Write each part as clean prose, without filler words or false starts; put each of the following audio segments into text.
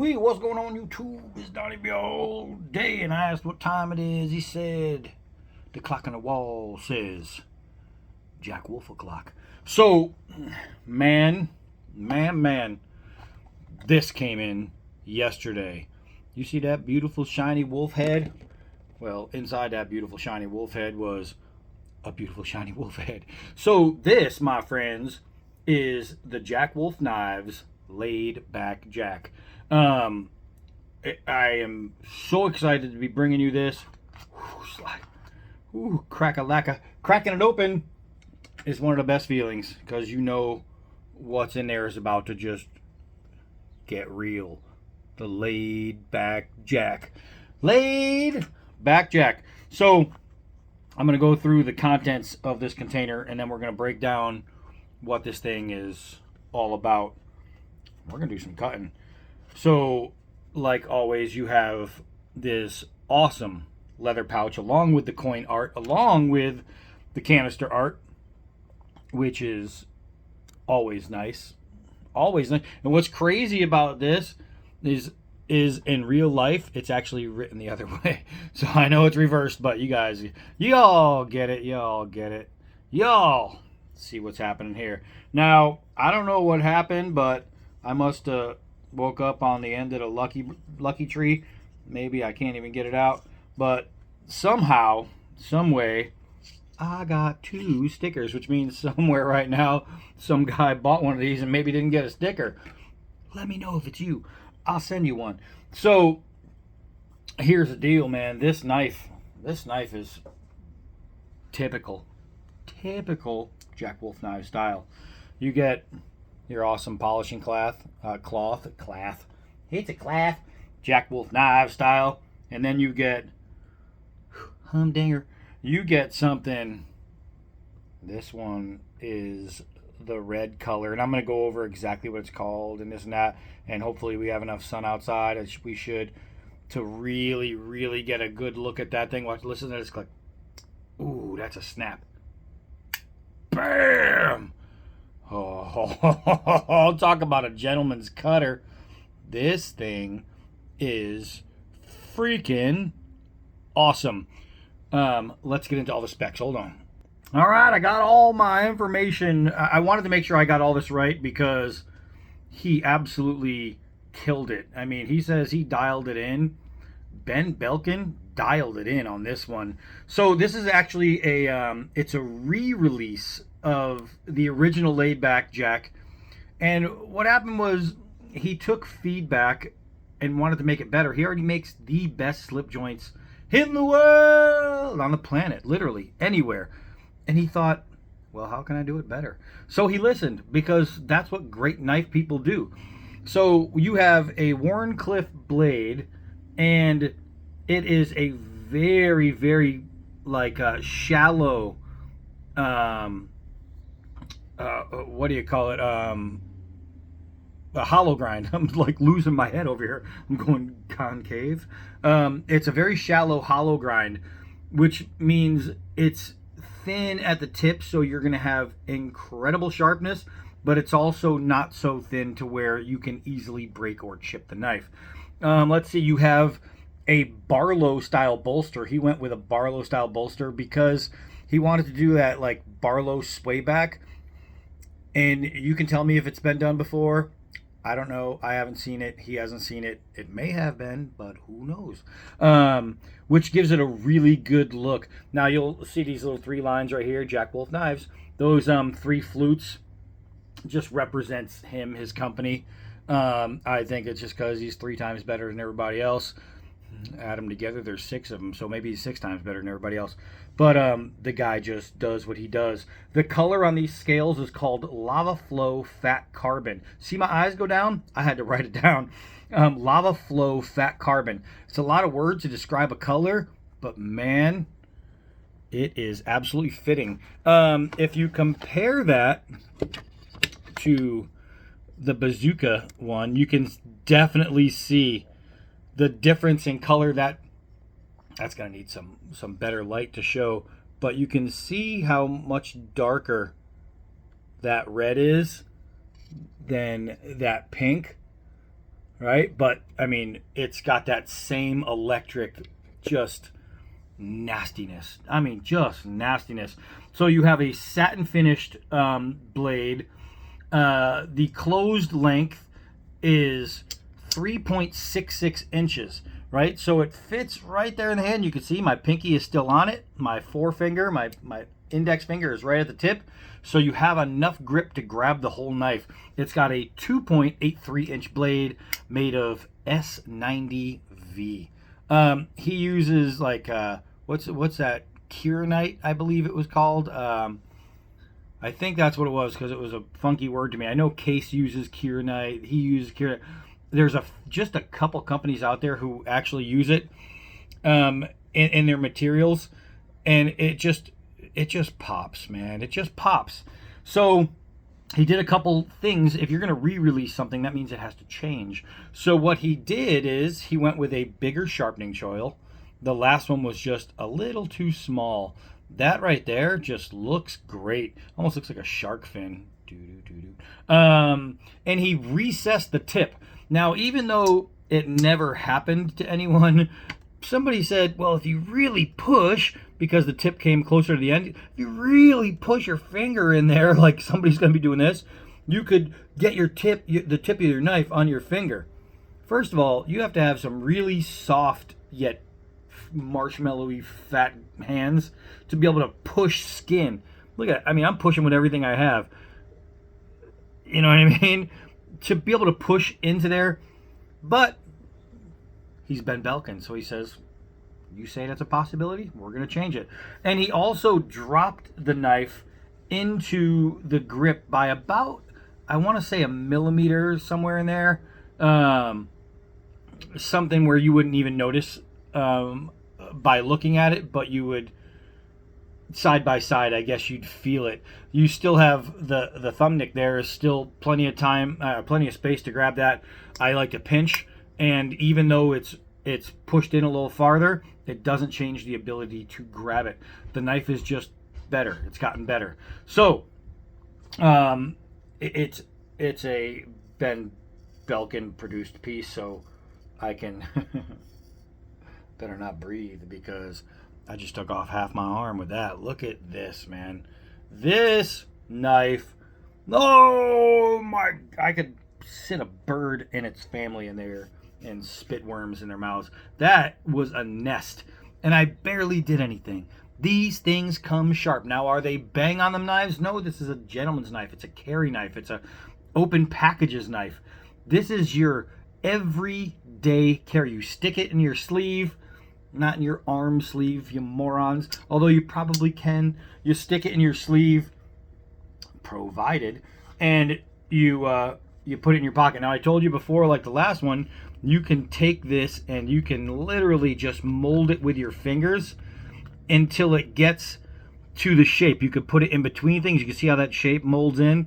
Wee, what's going on YouTube? It's Donnie all day, and I asked what time it is. He said, the clock on the wall says Jack Wolf o'clock. So, man, this came in yesterday. You see that beautiful shiny wolf head? Well, inside that beautiful shiny wolf head was a beautiful shiny wolf head. So this, my friends, is the Jack Wolf Knives Laid Back Jack. I am so excited to be bringing you this. Crack-a-lacka. Cracking it open is one of the best feelings because you know what's in there is about to just get real. The Laid Back Jack. Laid Back Jack. So I'm going to go through the contents of this container and then we're going to break down what this thing is all about. We're going to do some cutting. So, like always, you have this awesome leather pouch along with the coin art, along with the canister art, which is always nice. Always nice. And what's crazy about this is in real life, it's actually written the other way. So I know it's reversed, but y'all get it. Y'all get it. Y'all see what's happening here. Now, I don't know what happened, but I must have woke up on the end of the lucky tree. Maybe I can't even get it out. But somehow, some way, I got 2 stickers, which means somewhere right now, some guy bought one of these and maybe didn't get a sticker. Let me know if it's you. I'll send you one. So here's the deal, man. This knife is typical Jack Wolf knife style. You get your awesome polishing cloth. It's a cloth. Jack Wolf knife style, and then you get humdinger. You get something. This one is the red color, and I'm going to go over exactly what it's called and this and that, and hopefully we have enough sun outside as we should to really get a good look at that thing. Watch, listen to this click. Ooh, that's a snap. Bam! Oh, talk about a gentleman's cutter. This thing is freaking awesome. Let's get into all the specs. Hold on. All right, I got all my information. I wanted to make sure I got all this right because he absolutely killed it. I mean, he says he dialed it in. Ben Belkin dialed it in on this one. So this is actually it's a re-release of the original Laid Back Jack. And what happened was he took feedback and wanted to make it better. He already makes the best slip joints in the world, on the planet, literally anywhere. And he thought, well, how can I do it better? So he listened, because that's what great knife people do. So you have a Wharncliffe blade, and it is a very like shallow, what do you call it? A hollow grind. I'm like losing my head over here. I'm going concave. It's a very shallow hollow grind, which means it's thin at the tip, so you're going to have incredible sharpness, but it's also not so thin to where you can easily break or chip the knife. Let's see, you have a Barlow style bolster. He went with a Barlow style bolster because he wanted to do that like Barlow sway back. And you can tell me if it's been done before. I don't know. I haven't seen it. He hasn't seen it. It may have been, but who knows? Which gives it a really good look. Now you'll see these little 3 lines right here, Jack Wolf Knives. Those 3 flutes just represents him, his company. I think it's just because he's 3 times better than everybody else. Add them together, there's 6 of them, so maybe he's 6 times better than everybody else. But the guy just does what he does. The color on these scales is called Lava Flow Fat Carbon. See my eyes go down? I had to write it down. Lava Flow Fat Carbon. It's a lot of words to describe a color, but man, it is absolutely fitting. If you compare that to the Bazooka one, you can definitely see the difference in color. That's going to need some better light to show, but you can see how much darker that red is than that pink. right? But I mean, it's got that same electric, just nastiness. I mean, just nastiness. So you have a satin finished blade. The closed length is 3.66 inches, right? So it fits right there in the hand. You can see my pinky is still on it. My forefinger, my index finger is right at the tip. So you have enough grip to grab the whole knife. It's got a 2.83 inch blade made of S90V. He uses like, what's that? Kieranite, I believe it was called. I think that's what it was because it was a funky word to me. I know Case uses Kieranite. He uses Kieranite. There's just a couple companies out there who actually use it in their materials, and it just pops, man. It just pops. So he did a couple things. If you're going to re-release something, that means it has to change. So what he did is he went with a bigger sharpening choil. The last one was just a little too small. That right there just looks great. Almost looks like a shark fin. And he recessed the tip. Now, even though it never happened to anyone, somebody said, well, if you really push, because the tip came closer to the end, if you really push your finger in there, like somebody's going to be doing this, you could get the tip of your knife on your finger. First of all, you have to have some really soft yet marshmallowy fat hands to be able to push skin. Look at, I mean, I'm pushing with everything I have. You know what I mean? To be able to push into there. But he's Ben Belkin, so he says, you say that's a possibility, we're going to change it. And he also dropped the knife into the grip by about, I want to say, a millimeter, somewhere in there. Something where you wouldn't even notice by looking at it, but you would, side by side, I guess you'd feel it. You still have the thumb nick. There is still plenty of time, plenty of space to grab that. I like to pinch, and even though it's pushed in a little farther, it doesn't change the ability to grab it. The knife is just better. It's gotten better. So it's a Ben Belkin produced piece, so I can better not breathe because I just took off half my arm with that. Look at this, man. This knife. Oh my, I could sit a bird and its family in there and spit worms in their mouths. That was a nest, and I barely did anything. These things come sharp. Now, are they bang on them knives? No, this is a gentleman's knife. It's a carry knife. It's a open packages knife. This is your everyday carry. You stick it in your sleeve, not in your arm sleeve, you morons. Although you probably can. You stick it in your sleeve, provided, and you put it in your pocket. Now, I told you before, like the last one, you can take this and you can literally just mold it with your fingers until it gets to the shape. You could put it in between things. You can see how that shape molds in.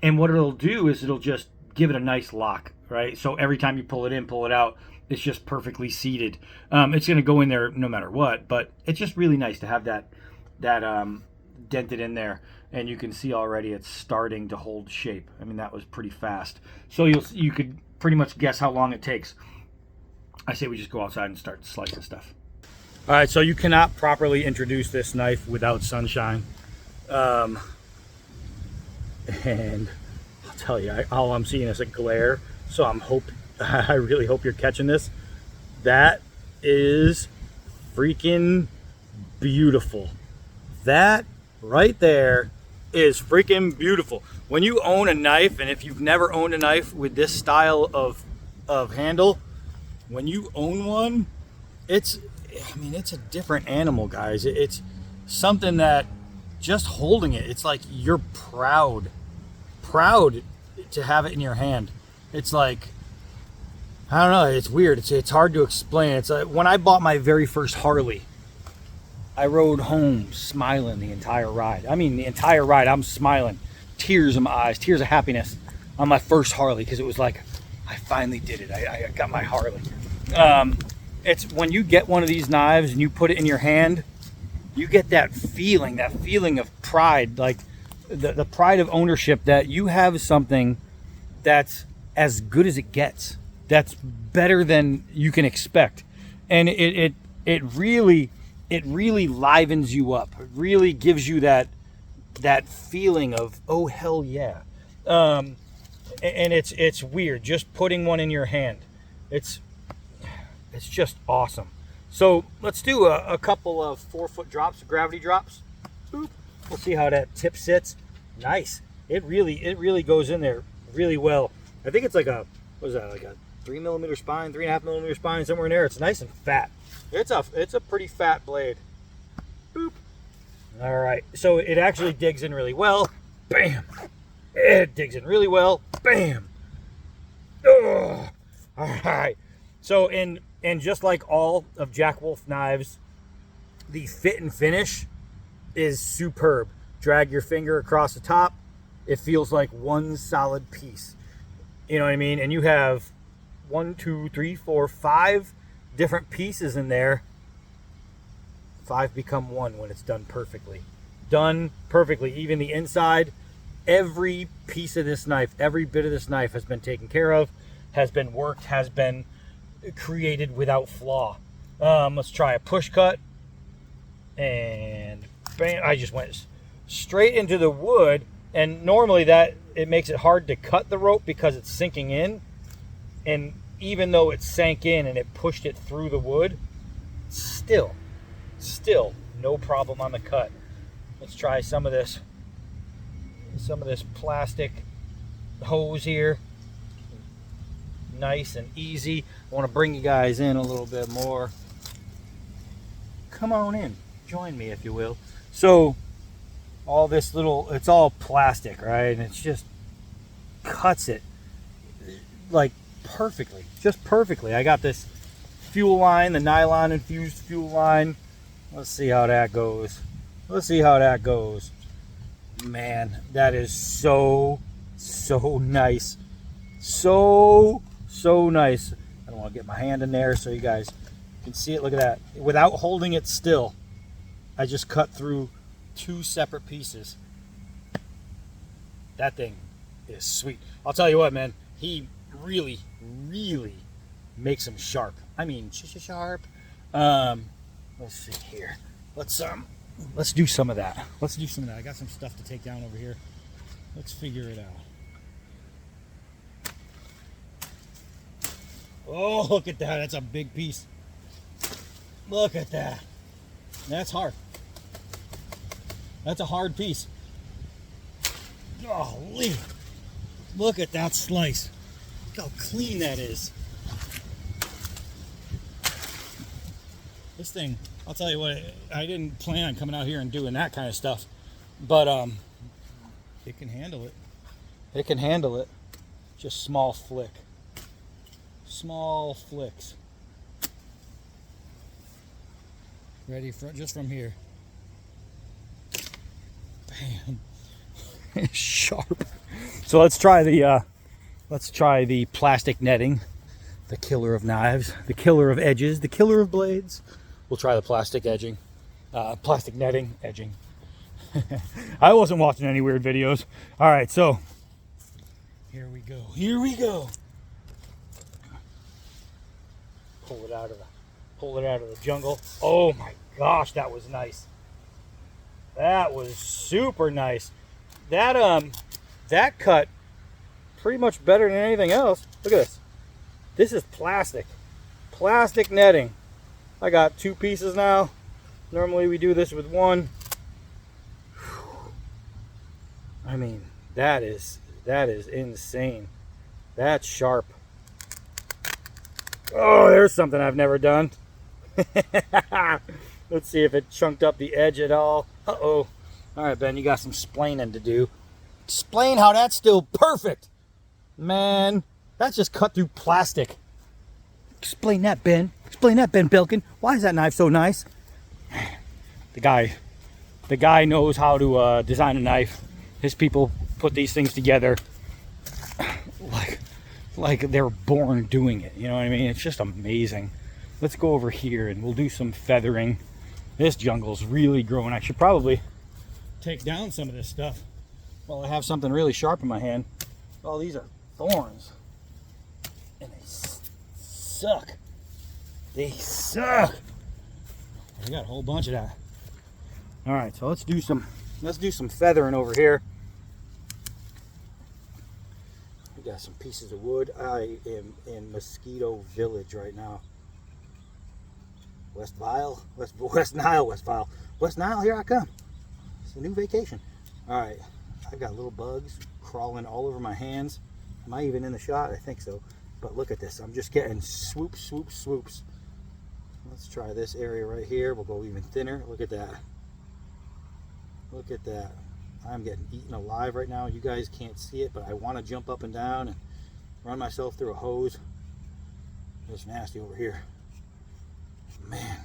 And what it'll do is it'll just give it a nice lock, right? So every time you pull it in, pull it out, it's just perfectly seated. It's going to go in there no matter what, but it's just really nice to have that dented in there. And you can see already it's starting to hold shape. I mean, that was pretty fast. So you could pretty much guess how long it takes. I say we just go outside and start slicing stuff. All right, so you cannot properly introduce this knife without sunshine. And I'll tell you, all I'm seeing is a glare. So I really hope you're catching this. That is freaking beautiful. That right there is freaking beautiful. When you own a knife, and if you've never owned a knife with this style of handle, when you own one, it's a different animal, guys. It's something that just holding it, it's like you're proud to have it in your hand. It's like, I don't know, it's weird. It's hard to explain. It's like when I bought my very first Harley, I rode home smiling the entire ride. I mean, the entire ride, I'm smiling. Tears in my eyes, tears of happiness on my first Harley, because it was like, I finally did it. I got my Harley. It's when you get one of these knives and you put it in your hand, you get that feeling of pride, like the pride of ownership that you have something that's as good as it gets. that's better than you can expect. And it really livens you up. It really gives you that feeling of, oh hell yeah. And it's weird just putting one in your hand. It's just awesome. So let's do a couple of 4-foot drops, gravity drops. Boop. We'll see how that tip sits. Nice. It really goes in there really well. I think it's like a, what is that, like a 3mm spine, 3.5mm spine, somewhere in there. It's nice and fat. It's a pretty fat blade. Boop. All right, so it actually digs in really well. Bam. It digs in really well. Bam. Ugh. All right. So and just like all of Jack Wolf knives, the fit and finish is superb. Drag your finger across the top. It feels like one solid piece. You know what I mean? And you have 1, 2, 3, 4, 5 different pieces in there. 5 become 1 when it's done perfectly. Done perfectly. Even the inside, every piece of this knife, every bit of this knife has been taken care of, has been worked, has been created without flaw. Let's try a push cut. And bam, I just went straight into the wood. And normally that, it makes it hard to cut the rope because it's sinking in. And even though it sank in and it pushed it through the wood, still no problem on the cut. Let's try some of this plastic hose here. Nice and easy. I want to bring you guys in a little bit more. Come on in, join me if you will. So all this little, it's all plastic, right? And it's just cuts it like perfectly, just perfectly. I got this fuel line, the nylon infused fuel line. Let's see how that goes. Let's see how that goes. Man, that is so nice. So nice. I don't want to get my hand in there so you guys can see it. Look at that. Without holding it still, I just cut through 2 separate pieces. That thing is sweet. I'll tell you what, man. He really makes them sharp. I mean, sharp. Let's see here. Let's do some of that. Let's do some of that. I got some stuff to take down over here. Let's figure it out. Oh, look at that. That's a big piece. Look at that. That's hard. That's a hard piece. Golly. Look at that slice. Look how clean that is. This thing, I'll tell you what, I didn't plan on coming out here and doing that kind of stuff. But it can handle it. It can handle it. Just small flick. Small flicks. Ready for just from here. Bam. Sharp. So let's try the plastic netting, the killer of knives, the killer of edges, the killer of blades. We'll try the plastic edging, plastic netting, edging. I wasn't watching any weird videos. All right, so here we go. Here we go. Pull it out of the jungle. Oh my gosh, that was nice. That was super nice. That cut pretty much better than anything else. Look at this. This is plastic netting. I got 2 pieces now. Normally we do this with 1. I mean, that is insane. That's sharp. Oh, there's something I've never done. Let's see if it chunked up the edge at all. Uh-oh. All right, Ben, you got some splaining to do. Explain how that's still perfect. Man, that's just cut through plastic. Explain that, Ben. Explain that, Ben Belkin. Why is that knife so nice? The guy knows how to design a knife. His people put these things together like they're born doing it. You know what I mean? It's just amazing. Let's go over here and we'll do some feathering. This jungle's really growing. I should probably take down some of this stuff while I have something really sharp in my hand. Oh, these are thorns. And they suck. They suck. I got a whole bunch of that. All right, so let's do some feathering over here. We got some pieces of wood. I am in Mosquito Village right now. West Nile, West Nile, here I come. It's a new vacation. All right, I got little bugs crawling all over my hands. Am I even in the shot? I think so. But look at this. I'm just getting swoops, swoops, swoops. Let's try this area right here. We'll go even thinner. Look at that. Look at that. I'm getting eaten alive right now. You guys can't see it, but I want to jump up and down and run myself through a hose. It's nasty over here. Man,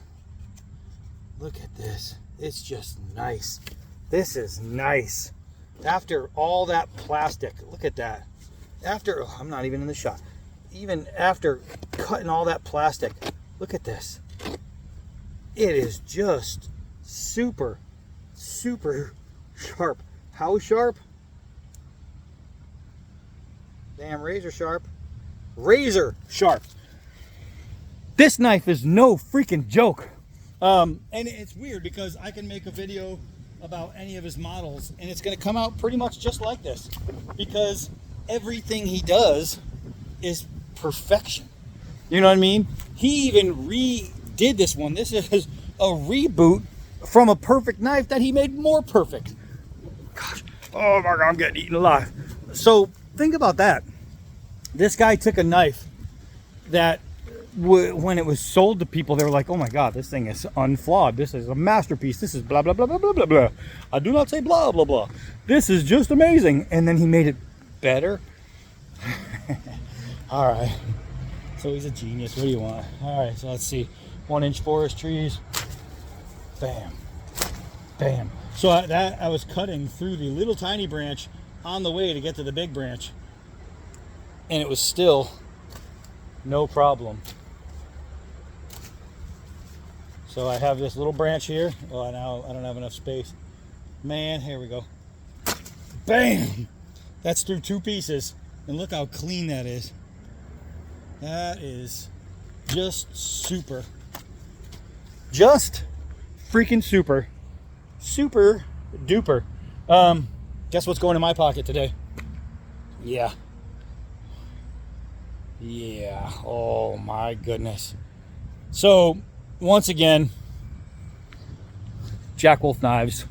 look at this. It's just nice. This is nice. After all that plastic, look at that. After, oh, I'm not even in the shot. Even after cutting all that plastic, look at this. It is just super, super sharp. How sharp? Damn, razor sharp. Razor sharp. This knife is no freaking joke. And it's weird because I can make a video about any of his models and it's going to come out pretty much just like this because everything he does is perfection. You know what I mean? He even redid this one. This is a reboot from a perfect knife that he made more perfect. Gosh, oh my God, I'm getting eaten alive. So think about that. This guy took a knife that when it was sold to people, they were like, oh my God, this thing is unflawed. This is a masterpiece. This is blah, blah, blah, blah, blah, blah, blah. I do not say blah, blah, blah. This is just amazing. And then he made it better. All right. So he's a genius. What do you want? All right, so let's see. 1-inch forest trees. Bam. Bam. So I was cutting through the little tiny branch on the way to get to the big branch. And it was still no problem. So I have this little branch here. Oh, now I don't have enough space. Man, here we go. Bam! That's through 2 pieces. And look how clean that is. That is just super. Just freaking super. Super duper. Guess what's going in my pocket today? Yeah. Yeah. Oh my goodness. So, once again, Jack Wolf knives.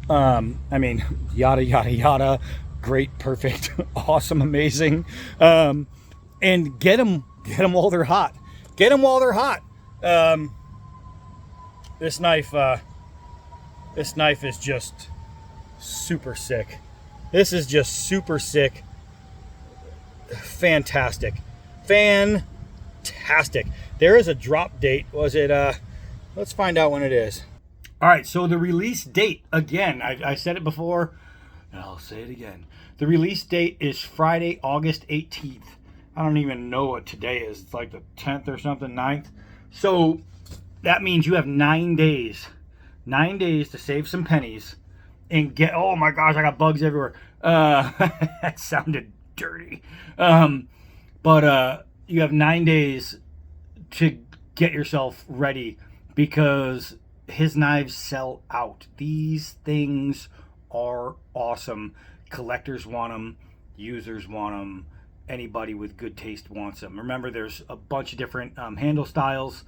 I mean, yada, yada, yada. Great, perfect, awesome, amazing. And get them while they're hot. Get them while they're hot. This knife is just super sick. This is just super sick. Fantastic. Fantastic. There is a drop date. Was it, let's find out when it is. All right, so the release date, again, I said it before, and I'll say it again. The release date is Friday, August 18th. I don't even know what today is. It's like the 10th or something, 9th. So that means you have 9 days. 9 days to save some pennies and get, oh my gosh, I got bugs everywhere. That sounded dirty. But you have 9 days to get yourself ready because his knives sell out. These things are awesome. Collectors want them. Users want them. Anybody with good taste wants them. Remember, there's a bunch of different handle styles.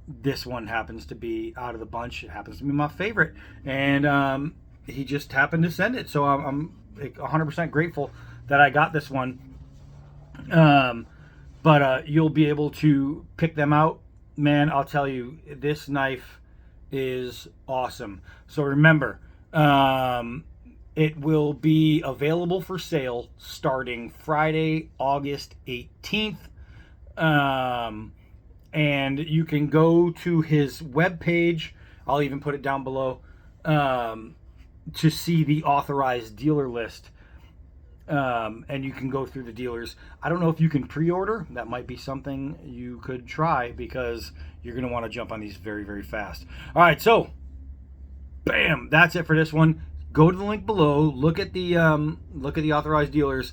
This one happens to be out of the bunch. It happens to be my favorite. And he just happened to send it. So I'm 100% grateful that I got this one. But you'll be able to pick them out. Man, I'll tell you, this knife is awesome. So remember, it will be available for sale starting Friday, August 18th. And you can go to his webpage. I'll even put it down below to see the authorized dealer list. And you can go through the dealers. I don't know if you can pre-order. That might be something you could try because you're going to want to jump on these very, very fast. All right, so bam, that's it for this one. Go to the link below. Look at the authorized dealers.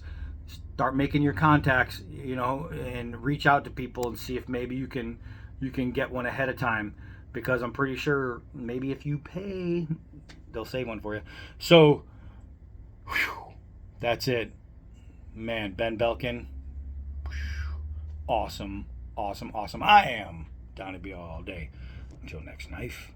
start making your contacts, you know, and reach out to people and see if maybe you can get one ahead of time, because I'm pretty sure maybe if you pay, they'll save one for you. So, whew, that's it, man. Ben Belkin, awesome, awesome, awesome. I am Donnie B all day. Until next knife.